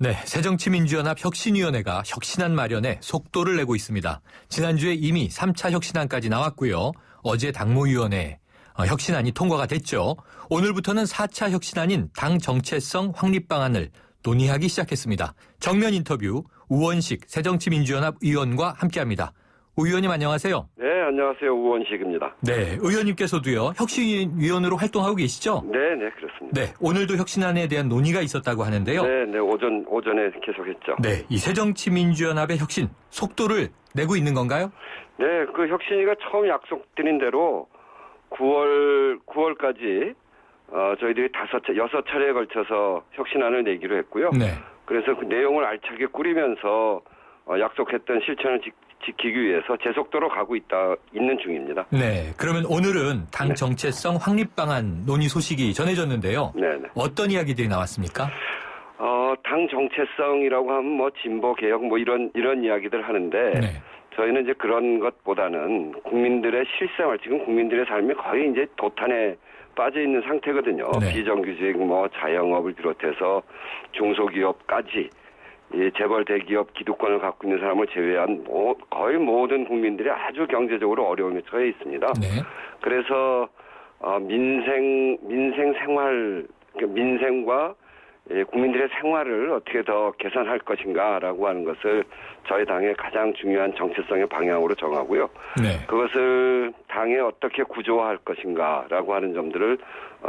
네, 새정치민주연합 혁신위원회가 혁신안 마련에 속도를 내고 있습니다. 지난주에 이미 3차 혁신안까지 나왔고요. 어제 당무위원회 혁신안이 통과가 됐죠. 오늘부터는 4차 혁신안인 당 정체성 확립 방안을 논의하기 시작했습니다. 정면 인터뷰 우원식 새정치민주연합 의원과 함께합니다. 우 의원님 안녕하세요. 네, 안녕하세요. 우원식입니다. 네, 의원님께서도요. 혁신위원으로 활동하고 계시죠? 네, 그렇습니다. 네, 오늘도 혁신안에 대한 논의가 있었다고 하는데요. 네, 오전에 계속했죠. 네, 이 새정치민주연합의 혁신 속도를 내고 있는 건가요? 네, 그 혁신위가 처음 약속드린 대로 9월까지 저희들이 6차례에 걸쳐서 혁신안을 내기로 했고요. 네. 그래서 그 내용을 알차게 꾸리면서 약속했던 실천을 지키기 위해서 제속도로 가고 있는 중입니다. 네. 그러면 오늘은 당 정체성 확립 방안 논의 소식이 전해졌는데요. 네. 어떤 이야기들이 나왔습니까? 당 정체성이라고 하면 뭐 진보 개혁 뭐 이런 이야기들 하는데 네. 저희는 이제 그런 것보다는 국민들의 실생활, 지금 국민들의 삶이 거의 이제 도탄에 빠져 있는 상태거든요. 네. 비정규직, 뭐 자영업을 비롯해서 중소기업까지 이 재벌 대기업 기득권을 갖고 있는 사람을 제외한 거의 모든 국민들이 아주 경제적으로 어려움에 처해 있습니다. 네. 그래서 민생 생활, 민생과 국민들의 생활을 어떻게 더 개선할 것인가라고 하는 것을 저희 당의 가장 중요한 정체성의 방향으로 정하고요. 네. 그것을 당에 어떻게 구조화할 것인가라고 하는 점들을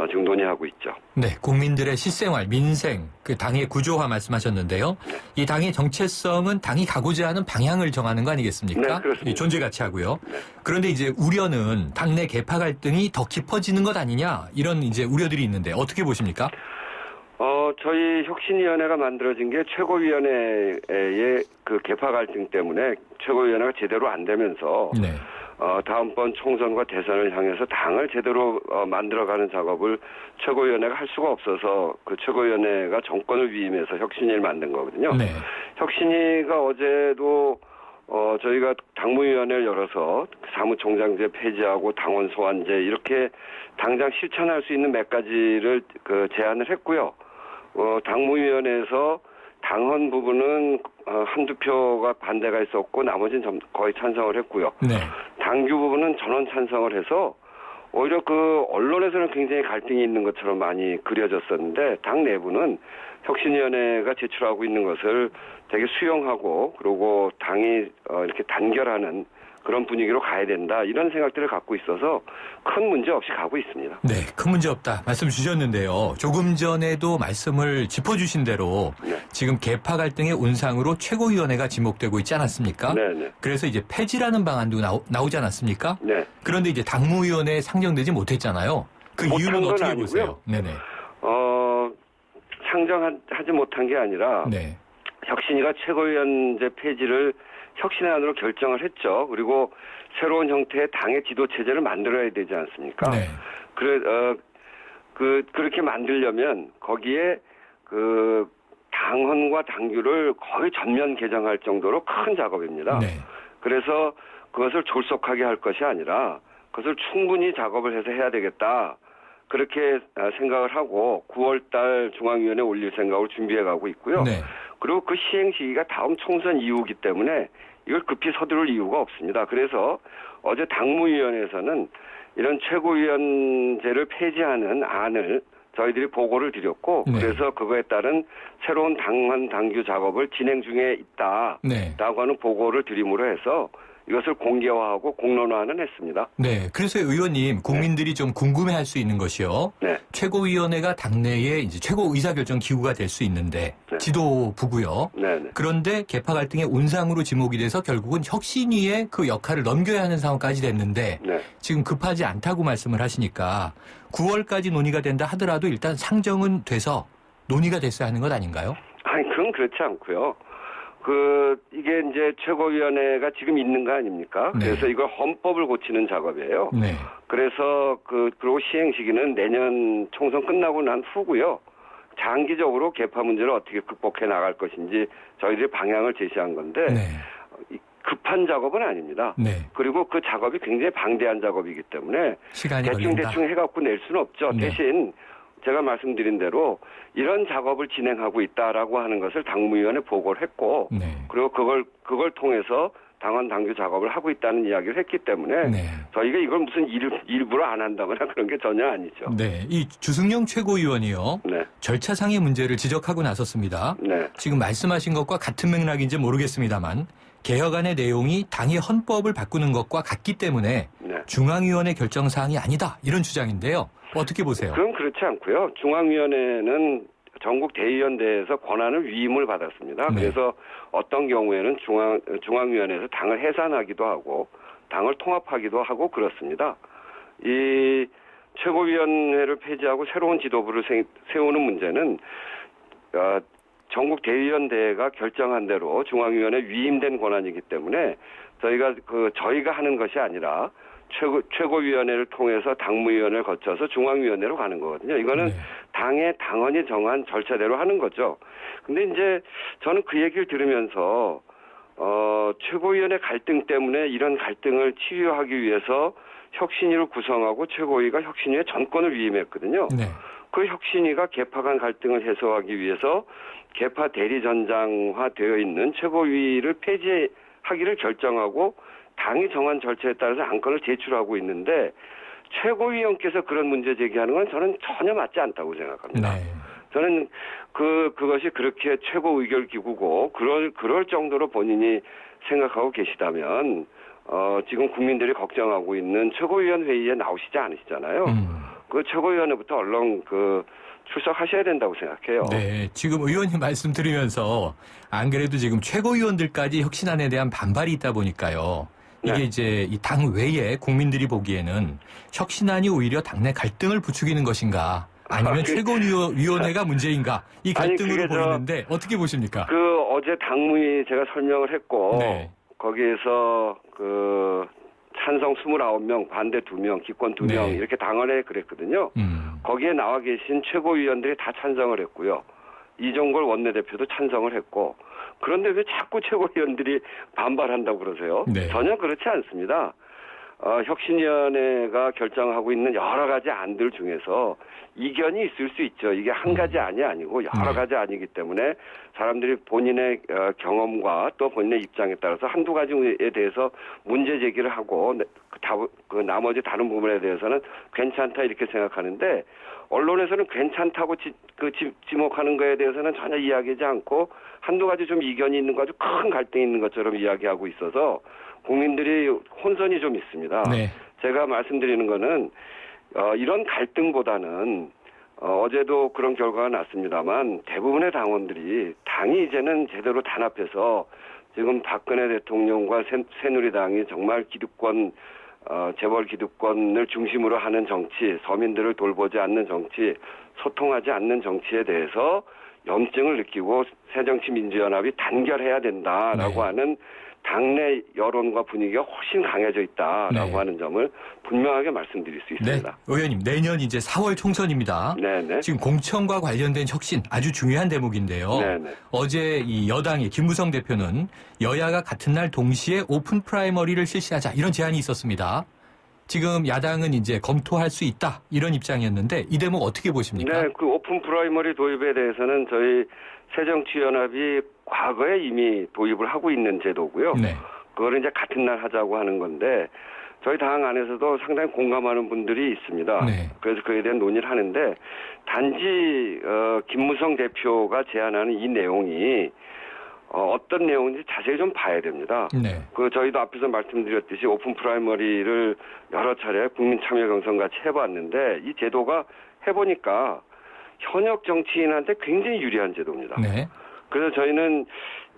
지금 논의하고 있죠. 네. 국민들의 실생활, 민생, 그 당의 구조화 말씀하셨는데요. 이 당의 정체성은 당이 가고자 하는 방향을 정하는 거 아니겠습니까? 네, 그렇습니다. 이 존재 가치하고요. 그런데 이제 우려는 당내 계파 갈등이 더 깊어지는 것 아니냐 이런 이제 우려들이 있는데 어떻게 보십니까? 저희 혁신위원회가 만들어진 게 최고위원회의 그 계파 갈등 때문에 최고위원회가 제대로 안 되면서 네. 다음번 총선과 대선을 향해서 당을 제대로 만들어가는 작업을 최고위원회가 할 수가 없어서 그 최고위원회가 정권을 위임해서 혁신위를 만든 거거든요. 네. 혁신위가 어제도 저희가 당무위원회를 열어서 사무총장제 폐지하고 당원 소환제 이렇게 당장 실천할 수 있는 몇 가지를 제안을 했고요. 당무위원회에서 당헌 부분은 한두 표가 반대가 있었고 나머지는 거의 찬성을 했고요. 네. 당규 부분은 전원 찬성을 해서 오히려 그 언론에서는 굉장히 갈등이 있는 것처럼 많이 그려졌었는데 당 내부는 혁신위원회가 제출하고 있는 것을 되게 수용하고 그리고 당이 이렇게 단결하는 그런 분위기로 가야 된다 이런 생각들을 갖고 있어서 큰 문제 없이 가고 있습니다. 네, 큰 문제 없다 말씀 주셨는데요. 조금 전에도 말씀을 짚어주신 대로 지금 계파 갈등의 온상으로 최고위원회가 지목되고 있지 않았습니까? 네. 그래서 이제 폐지라는 방안도 나오지 않았습니까? 네. 그런데 이제 당무위원회에 상정되지 못했잖아요. 그 이유는 어떻게 아니고요. 보세요? 네네. 상정하지 못한 게 아니라 네. 혁신위가 최고위원제 폐지를 혁신안으로 결정을 했죠. 그리고 새로운 형태의 당의 지도 체제를 만들어야 되지 않습니까? 네. 그렇게 만들려면 거기에 그 당헌과 당규를 거의 전면 개정할 정도로 큰 작업입니다. 네. 그래서 그것을 졸속하게 할 것이 아니라 그것을 충분히 작업을 해서 해야 되겠다. 그렇게 생각을 하고 9월달 중앙위원회에 올릴 생각을 준비해가고 있고요. 네. 그리고 그 시행 시기가 다음 총선 이후이기 때문에 이걸 급히 서두를 이유가 없습니다. 그래서 어제 당무위원회에서는 이런 최고위원제를 폐지하는 안을 저희들이 보고를 드렸고 네. 그래서 그거에 따른 새로운 당헌 당규 작업을 진행 중에 있다라고 네. 하는 보고를 드림으로 해서 이것을 공개화하고 공론화는 했습니다. 네. 그래서 의원님 국민들이 좀 궁금해할 수 있는 것이요. 네. 최고위원회가 당내의 이제 최고 의사결정 기구가 될 수 있는데 지도부고요. 네. 그런데 계파 갈등의 온상으로 지목이 돼서 결국은 혁신위의 그 역할을 넘겨야 하는 상황까지 됐는데 네. 지금 급하지 않다고 말씀을 하시니까 9월까지 논의가 된다 하더라도 일단 상정은 돼서 논의가 됐어야 하는 것 아닌가요? 아니, 그건 그렇지 않고요. 이게 이제 최고위원회가 지금 있는 거 아닙니까? 네. 그래서 이걸 헌법을 고치는 작업이에요. 네. 그래서 그리고 시행 시기는 내년 총선 끝나고 난 후고요. 장기적으로 계파 문제를 어떻게 극복해 나갈 것인지 저희들이 방향을 제시한 건데 네. 급한 작업은 아닙니다. 네. 그리고 그 작업이 굉장히 방대한 작업이기 때문에 시간이 걸린다. 대충 해갖고 낼 수는 없죠. 네. 대신 제가 말씀드린 대로 이런 작업을 진행하고 있다라고 하는 것을 당무위원회 보고를 했고, 네. 그리고 그걸 통해서 당원 당규 작업을 하고 있다는 이야기를 했기 때문에 네. 저희가 이걸 무슨 일부러 안 한다거나 그런 게 전혀 아니죠. 네. 이 주승용 최고위원이요. 네. 절차상의 문제를 지적하고 나섰습니다. 네. 지금 말씀하신 것과 같은 맥락인지 모르겠습니다만 개혁안의 내용이 당의 헌법을 바꾸는 것과 같기 때문에 네. 중앙위원회 결정사항이 아니다. 이런 주장인데요. 어떻게 보세요? 그럼 그렇지 않고요. 중앙위원회는 전국 대의원대에서 권한을 위임을 받았습니다. 네. 그래서 어떤 경우에는 중앙위원회에서 당을 해산하기도 하고 당을 통합하기도 하고 그렇습니다. 이 최고위원회를 폐지하고 새로운 지도부를 세우는 문제는 전국 대의원대회가 결정한 대로 중앙위원회 위임된 권한이기 때문에 저희가 하는 것이 아니라 최고위원회를 통해서 당무위원회를 거쳐서 중앙위원회로 가는 거거든요. 이거는 네. 당의 당원이 정한 절차대로 하는 거죠. 근데 이제 저는 그 얘기를 들으면서 최고위원회 갈등 때문에 이런 갈등을 치유하기 위해서 혁신위를 구성하고 최고위가 혁신위의 전권을 위임했거든요. 네. 그 혁신위가 개파 간 갈등을 해소하기 위해서 개파 대리전장화 되어 있는 최고위를 폐지하기를 결정하고 당이 정한 절차에 따라서 안건을 제출하고 있는데 최고위원께서 그런 문제 제기하는 건 저는 전혀 맞지 않다고 생각합니다. 네. 저는 그것이 그렇게 최고 의결 기구고 그럴 정도로 본인이 생각하고 계시다면 지금 국민들이 걱정하고 있는 최고위원 회의에 나오시지 않으시잖아요. 그 최고위원회부터 얼른 출석하셔야 된다고 생각해요. 네, 지금 의원님 말씀 들으면서 안 그래도 지금 최고위원들까지 혁신안에 대한 반발이 있다 보니까요. 이게 네. 이제 이 당 외에 국민들이 보기에는 혁신안이 오히려 당내 갈등을 부추기는 것인가 아니면 최고위원회가 문제인가 이 갈등으로 보이는데 어떻게 보십니까? 어제 당무위 제가 설명을 했고 네. 거기에서 찬성 29명, 반대 2명, 기권 2명 네. 이렇게 당원에 그랬거든요. 거기에 나와 계신 최고위원들이 다 찬성을 했고요. 이종걸 원내대표도 찬성을 했고 그런데 왜 자꾸 최고위원들이 반발한다고 그러세요? 네. 전혀 그렇지 않습니다. 혁신위원회가 결정하고 있는 여러 가지 안들 중에서 이견이 있을 수 있죠. 이게 한 가지 안이 아니고 여러 네. 가지 안이기 때문에 사람들이 본인의 경험과 또 본인의 입장에 따라서 한두 가지에 대해서 문제 제기를 하고 나머지 다른 부분에 대해서는 괜찮다 이렇게 생각하는데 언론에서는 괜찮다고 지목하는 거에 대해서는 전혀 이야기하지 않고 한두 가지 좀 이견이 있는 거 아주 큰 갈등이 있는 것처럼 이야기하고 있어서 국민들이 혼선이 좀 있습니다. 네. 제가 말씀드리는 거는 이런 갈등보다는 어제도 그런 결과가 났습니다만 대부분의 당원들이 당이 이제는 제대로 단합해서 지금 박근혜 대통령과 새누리당이 정말 기득권 재벌 기득권을 중심으로 하는 정치, 서민들을 돌보지 않는 정치, 소통하지 않는 정치에 대해서 염증을 느끼고 새정치민주연합이 단결해야 된다라고 네. 하는 당내 여론과 분위기가 훨씬 강해져 있다라고 네. 하는 점을 분명하게 말씀드릴 수 네, 있습니다. 의원님 내년 이제 4월 총선입니다. 네네. 지금 공천과 관련된 혁신 아주 중요한 대목인데요. 네네. 어제 이 여당의 김무성 대표는 여야가 같은 날 동시에 오픈 프라이머리를 실시하자 이런 제안이 있었습니다. 지금 야당은 이제 검토할 수 있다 이런 입장이었는데 이 대목 어떻게 보십니까? 네, 그 오픈 프라이머리 도입에 대해서는 저희 새정치연합이 과거에 이미 도입을 하고 있는 제도고요. 네. 그거를 이제 같은 날 하자고 하는 건데 저희 당 안에서도 상당히 공감하는 분들이 있습니다. 네. 그래서 그에 대한 논의를 하는데 단지 김무성 대표가 제안하는 이 내용이 어떤 내용인지 자세히 좀 봐야 됩니다. 네. 저희도 앞에서 말씀드렸듯이 오픈 프라이머리를 여러 차례 국민 참여 경선 같이 해봤는데 이 제도가 해보니까 현역 정치인한테 굉장히 유리한 제도입니다. 네. 그래서 저희는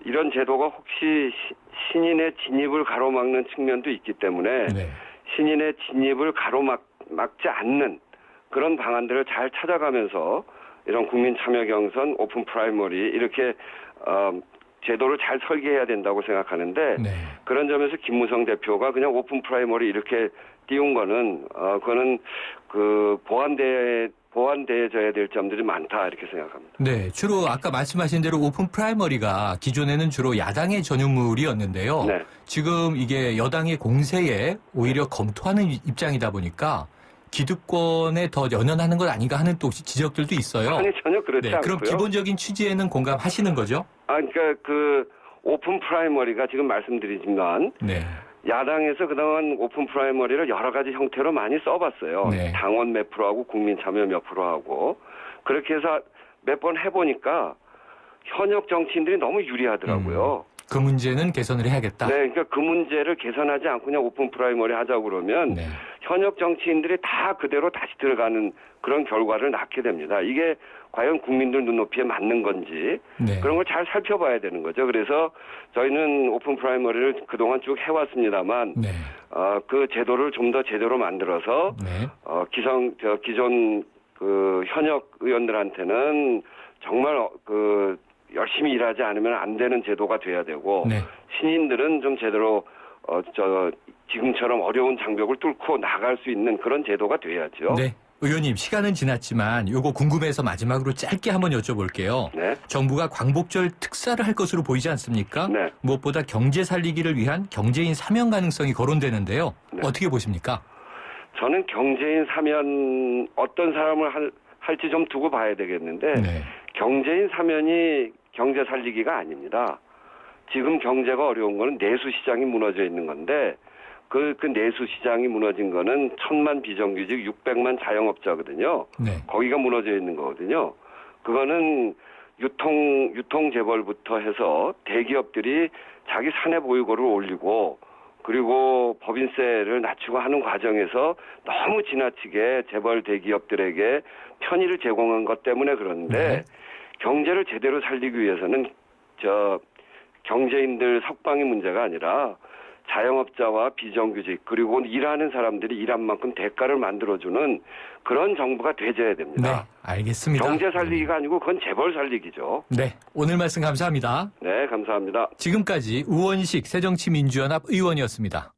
이런 제도가 혹시 신인의 진입을 가로막는 측면도 있기 때문에 네. 신인의 진입을 가로막지 않는 그런 방안들을 잘 찾아가면서 이런 국민 참여 경선, 오픈 프라이머리 이렇게 제도를 잘 설계해야 된다고 생각하는데 네. 그런 점에서 김무성 대표가 그냥 오픈 프라이머리 이렇게 띄운 거는 그거는 보완되어져야 될 점들이 많다 이렇게 생각합니다. 네, 주로 아까 말씀하신 대로 오픈 프라이머리가 기존에는 주로 야당의 전유물이었는데요. 네. 지금 이게 여당의 공세에 오히려 검토하는 입장이다 보니까 기득권에 더 연연하는 것 아닌가 하는 또 지적들도 있어요. 아니 전혀 그렇지 네, 않고요. 그럼 기본적인 취지에는 공감하시는 거죠? 그러니까 그 오픈 프라이머리가 지금 말씀드리지만 네. 야당에서 그동안 오픈 프라이머리를 여러 가지 형태로 많이 써봤어요. 네. 당원 당원 몇 프로 하고 국민 참여 몇 프로 하고 그렇게 해서 몇 번 해보니까 현역 정치인들이 너무 유리하더라고요. 그 문제는 개선을 해야겠다. 네, 그러니까 그 문제를 개선하지 않고 그냥 오픈 프라이머리 하자고 그러면 네. 현역 정치인들이 다 그대로 다시 들어가는 그런 결과를 낳게 됩니다. 이게 과연 국민들 눈높이에 맞는 건지 네. 그런 걸 잘 살펴봐야 되는 거죠. 그래서 저희는 오픈 프라이머리를 그동안 쭉 해왔습니다만 네. 그 제도를 좀 더 제대로 만들어서 네. 기존 그 현역 의원들한테는 정말 그 열심히 일하지 않으면 안 되는 제도가 돼야 되고 네. 신인들은 좀 제대로 지금처럼 어려운 장벽을 뚫고 나갈 수 있는 그런 제도가 돼야죠. 네. 의원님, 시간은 지났지만 요거 궁금해서 마지막으로 짧게 한번 여쭤볼게요. 네. 정부가 광복절 특사를 할 것으로 보이지 않습니까? 네. 무엇보다 경제 살리기를 위한 경제인 사면 가능성이 거론되는데요. 네. 어떻게 보십니까? 저는 경제인 사면 어떤 사람을 할지 좀 두고 봐야 되겠는데 네. 경제인 사면이 경제 살리기가 아닙니다. 지금 경제가 어려운 거는 내수 시장이 무너져 있는 건데 그 내수 시장이 무너진 거는 1,000만 비정규직 600만 자영업자거든요. 네. 거기가 무너져 있는 거거든요. 그거는 유통 재벌부터 해서 대기업들이 자기 사내 보유고를 올리고 그리고 법인세를 낮추고 하는 과정에서 너무 지나치게 재벌 대기업들에게 편의를 제공한 것 때문에 그런데 네. 경제를 제대로 살리기 위해서는 경제인들 석방이 문제가 아니라 자영업자와 비정규직 그리고 일하는 사람들이 일한 만큼 대가를 만들어주는 그런 정부가 되져야 네. 됩니다. 알겠습니다. 경제 살리기가 아니고 그건 재벌 살리기죠. 네. 오늘 말씀 감사합니다. 네, 감사합니다. 지금까지 우원식 새정치민주연합 의원이었습니다.